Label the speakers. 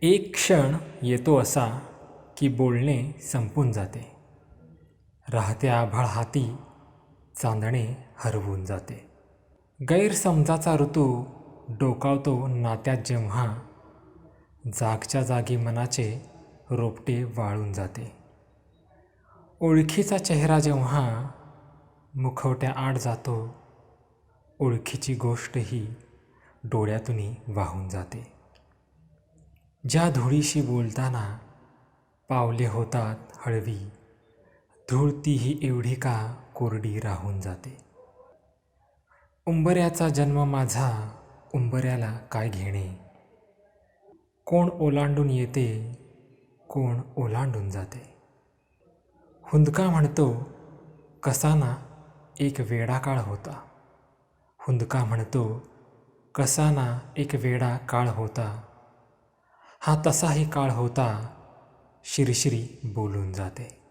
Speaker 1: एक क्षण येतो असा की बोलणे संपून जाते. राहते आभाळ हाती चांदणे हरवून जाते. गैरसमजाचा ऋतू डोकावतो नात्यात जेव्हा जागच्या जागी मनाचे रोपटे वाळून जाते. ओळखीचा चेहरा जेव्हा मुखवट्या आड जातो, ओळखीची गोष्टही डोळ्यातून वाहून जाते. ज्या धुळीशी बोलताना पावले होतात हळवी, धूळ तीही एवढी का कोरडी राहून जाते. उंबऱ्याचा जन्म माझा, उंबऱ्याला काय घेणे. कोण ओलांडून येते, कोण ओलांडून जाते. हुंदका म्हणतो कसा ना एक वेडा काळ होता. हुंदका म्हणतो कसा ना एक वेडा काळ होता. हा तसाही काळ होता, शिरशिरी बोलून जाते.